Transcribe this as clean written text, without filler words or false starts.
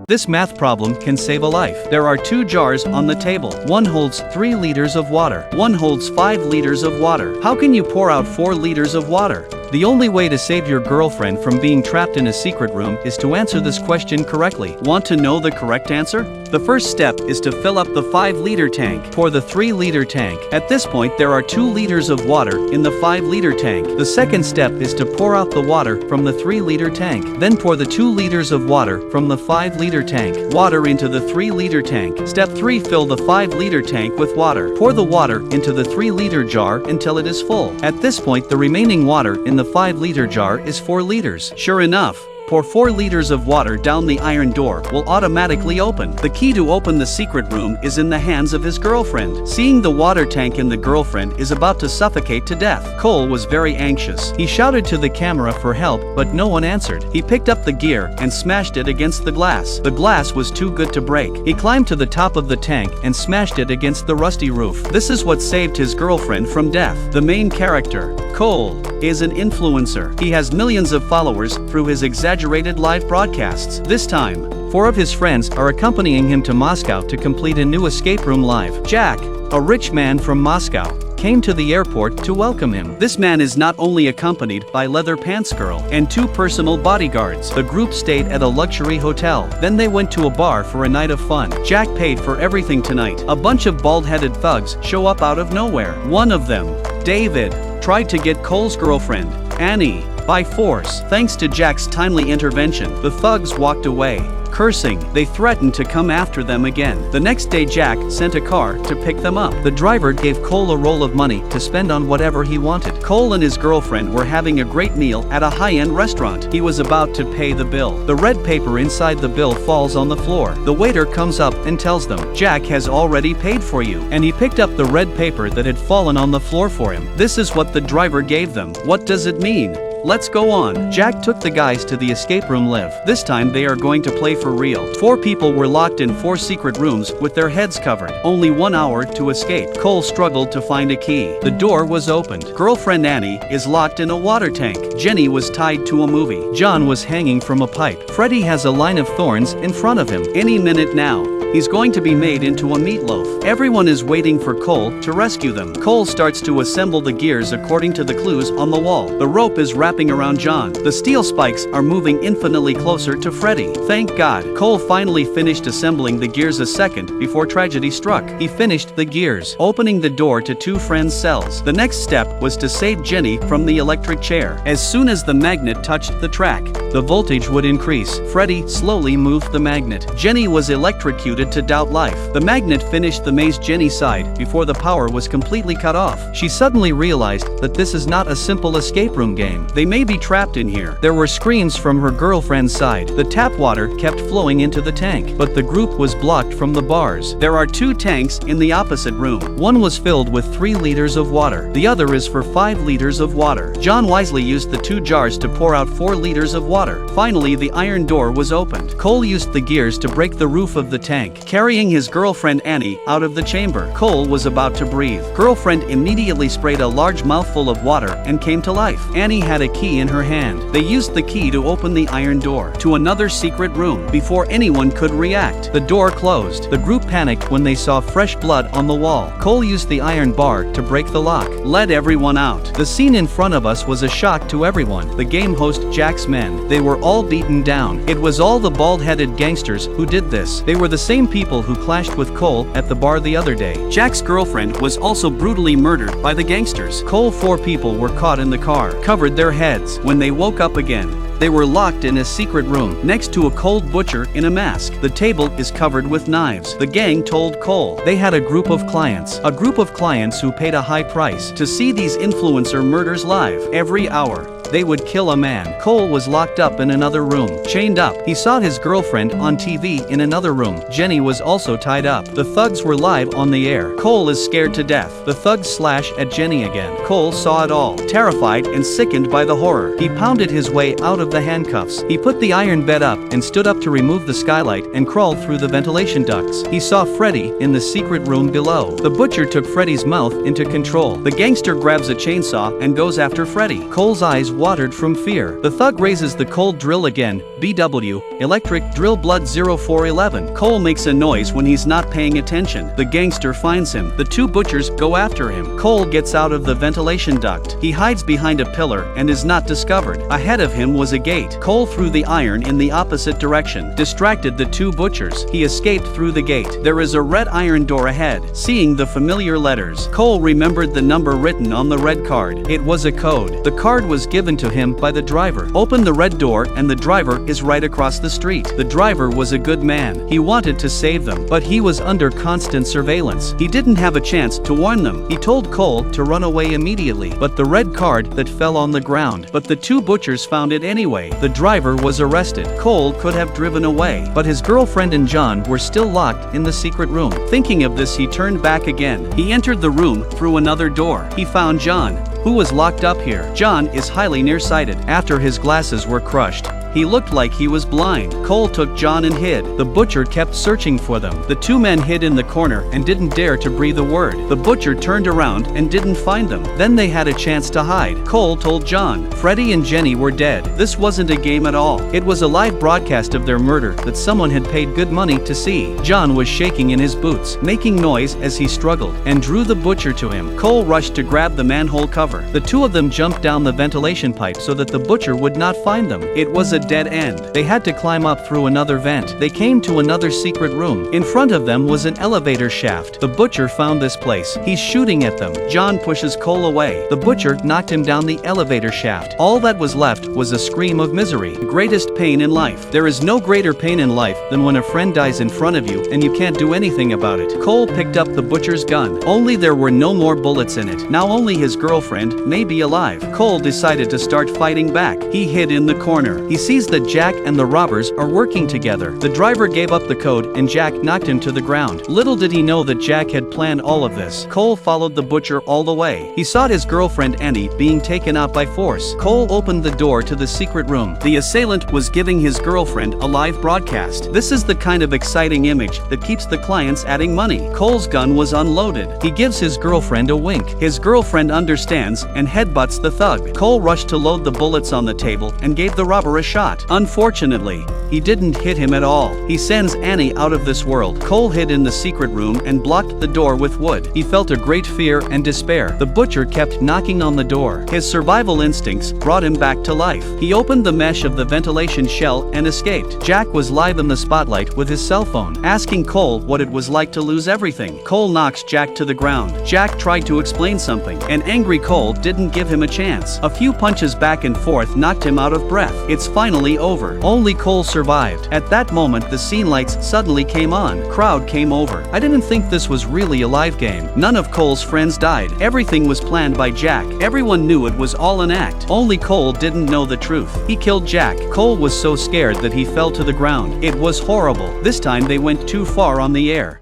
This math problem can save a life. There are 2 jars on the table. One holds 3 liters of water. One holds 5 liters of water. How can you pour out 4 liters of water? The only way to save your girlfriend from being trapped in a secret room is to answer this question correctly. Want to know the correct answer? The first step is to fill up the 5-liter tank. Pour the 3-liter tank. At this point there are 2 liters of water in the 5-liter tank. The second step is to pour out the water from the 3-liter tank. Then pour the 2 liters of water from the 5-liter tank. Water into the 3-liter tank. Step 3. Fill the 5-liter tank with water. Pour the water into the 3-liter jar until it is full. At this point the remaining water in the 5-liter jar is 4 liters. Sure enough, pour 4 liters of water down the iron door will automatically open. The key to open the secret room is in the hands of his girlfriend. Seeing the water tank in the girlfriend is about to suffocate to death, Cole was very anxious. He shouted to the camera for help, but no one answered. He picked up the gear and smashed it against the glass. The glass was too good to break. He climbed to the top of the tank and smashed it against the rusty roof. This is what saved his girlfriend from death. The main character, Cole, is an influencer. He has millions of followers through his exaggerated live broadcasts. This time, 4 of his friends are accompanying him to Moscow to complete a new escape room live. Jack, a rich man from Moscow, came to the airport to welcome him. This man is not only accompanied by Leather Pants Girl and 2 personal bodyguards. The group stayed at a luxury hotel. Then they went to a bar for a night of fun. Jack paid for everything tonight. A bunch of bald-headed thugs show up out of nowhere. One of them, David, tried to get Cole's girlfriend, Annie, by force. Thanks to Jack's timely intervention, the thugs walked away. Cursing, they threatened to come after them again. The next day Jack sent a car to pick them up. The driver gave Cole a roll of money to spend on whatever he wanted. Cole and his girlfriend were having a great meal at a high-end restaurant. He was about to pay the bill. The red paper inside the bill falls on the floor. The waiter comes up and tells them, "Jack has already paid for you." And he picked up the red paper that had fallen on the floor for him. This is what the driver gave them. What does it mean? Let's go on. Jack took the guys to the escape room live. This time they are going to play for real. 4 people were locked in 4 secret rooms with their heads covered. Only 1 hour to escape. Cole struggled to find a key. The door was opened. Girlfriend Annie is locked in a water tank. Jenny was tied to a movie. John was hanging from a pipe. Freddy has a line of thorns in front of him. Any minute now, he's going to be made into a meatloaf. Everyone is waiting for Cole to rescue them. Cole starts to assemble the gears according to the clues on the wall. The rope is wrapping around John. The steel spikes are moving infinitely closer to Freddy. Thank God. Cole finally finished assembling the gears a second before tragedy struck. He finished the gears, opening the door to 2 friends' cells. The next step was to save Jenny from the electric chair. As soon as the magnet touched the track, the voltage would increase. Freddy slowly moved the magnet. Jenny was electrocuted to doubt life. The magnet finished the maze Jenny's side before the power was completely cut off. She suddenly realized that this is not a simple escape room game. They may be trapped in here. There were screams from her girlfriend's side. The tap water kept flowing into the tank, but the group was blocked from the bars. There are 2 tanks in the opposite room. One was filled with 3 liters of water. The other is for 5 liters of water. John wisely used the 2 jars to pour out 4 liters of water. Finally, the iron door was opened. Cole used the gears to break the roof of the tank, carrying his girlfriend Annie out of the chamber. Cole was about to breathe. Girlfriend immediately sprayed a large mouthful of water and came to life. Annie had a key in her hand. They used the key to open the iron door to another secret room. Before anyone could react, the door closed. The group panicked when they saw fresh blood on the wall. Cole used the iron bar to break the lock. Let everyone out. The scene in front of us was a shock to everyone. The game host Jack's men, they were all beaten down. It was all the bald-headed gangsters who did this. They were the same people who clashed with Cole at the bar the other day. Jack's girlfriend was also brutally murdered by the gangsters. Cole 4 people were caught in the car, covered their heads. When they woke up again, they were locked in a secret room next to a cold butcher in a mask. The table is covered with knives. The gang told Cole they had a group of clients who paid a high price to see these influencer murders live. Every hour, they would kill a man. Cole was locked up in another room, chained up. He saw his girlfriend on TV in another room. Jenny was also tied up. The thugs were live on the air. Cole is scared to death. The thugs slash at Jenny again. Cole saw it all, terrified and sickened by the horror. He pounded his way out of the handcuffs. He put the iron bed up and stood up to remove the skylight and crawled through the ventilation ducts. He saw Freddy in the secret room below. The butcher took Freddy's mouth into control. The gangster grabs a chainsaw and goes after Freddy. Cole's eyes watered from fear. The thug raises the cold drill again. BW, electric drill blood 0411. Cole makes a noise when he's not paying attention. The gangster finds him. The two butchers go after him. Cole gets out of the ventilation duct. He hides behind a pillar and is not discovered. Ahead of him was a gate. Cole threw the iron in the opposite direction, distracted the two butchers. He escaped through the gate. There is a red iron door ahead. Seeing the familiar letters, Cole remembered the number written on the red card. It was a code. The card was given to him by the driver. Open the red door and the driver is right across the street. The driver was a good man. He wanted to save them, but he was under constant surveillance. He didn't have a chance to warn them. He told Cole to run away immediately, but the red card that fell on the ground. But the two butchers found it anyway. The driver was arrested. Cole could have driven away, but his girlfriend and John were still locked in the secret room. Thinking of this, he turned back again. He entered the room through another door. He found John, who was locked up here. John is highly nearsighted. After his glasses were crushed, he looked like he was blind. Cole took John and hid. The butcher kept searching for them. The two men hid in the corner and didn't dare to breathe a word. The butcher turned around and didn't find them. Then they had a chance to hide. Cole told John, Freddie and Jenny were dead. This wasn't a game at all. It was a live broadcast of their murder that someone had paid good money to see. John was shaking in his boots, making noise as he struggled, and drew the butcher to him. Cole rushed to grab the manhole cover. The two of them jumped down the ventilation pipe so that the butcher would not find them. It was a dead end. They had to climb up through another vent. They came to another secret room. In front of them was an elevator shaft. The butcher found this place. He's shooting at them. John pushes Cole away. The butcher knocked him down the elevator shaft. All that was left was a scream of misery. Greatest pain in life. There is no greater pain in life than when a friend dies in front of you and you can't do anything about it. Cole picked up the butcher's gun. Only there were no more bullets in it. Now only his girlfriend may be alive. Cole decided to start fighting back. He hid in the corner. He sees that Jack and the robbers are working together. The driver gave up the code and Jack knocked him to the ground. Little did he know that Jack had planned all of this. Cole followed the butcher all the way. He saw his girlfriend Annie being taken out by force. Cole opened the door to the secret room. The assailant was giving his girlfriend a live broadcast. This is the kind of exciting image that keeps the clients adding money. Cole's gun was unloaded. He gives his girlfriend a wink. His girlfriend understands and headbutts the thug. Cole rushed to load the bullets on the table and gave the robber a shot. Unfortunately, he didn't hit him at all. He sends Annie out of this world. Cole hid in the secret room and blocked the door with wood. He felt a great fear and despair. The butcher kept knocking on the door. His survival instincts brought him back to life. He opened the mesh of the ventilation shell and escaped. Jack was live in the spotlight with his cell phone, asking Cole what it was like to lose everything. Cole knocks Jack to the ground. Jack tried to explain something, and angry Cole didn't give him a chance. A few punches back and forth knocked him out of breath. It's finally over. Only Cole survived. At that moment, the scene lights suddenly came on. Crowd came over. I didn't think this was really a live game. None of Cole's friends died. Everything was planned by Jack. Everyone knew it was all an act. Only Cole didn't know the truth. He killed Jack. Cole was so scared that he fell to the ground. It was horrible. This time they went too far on the air.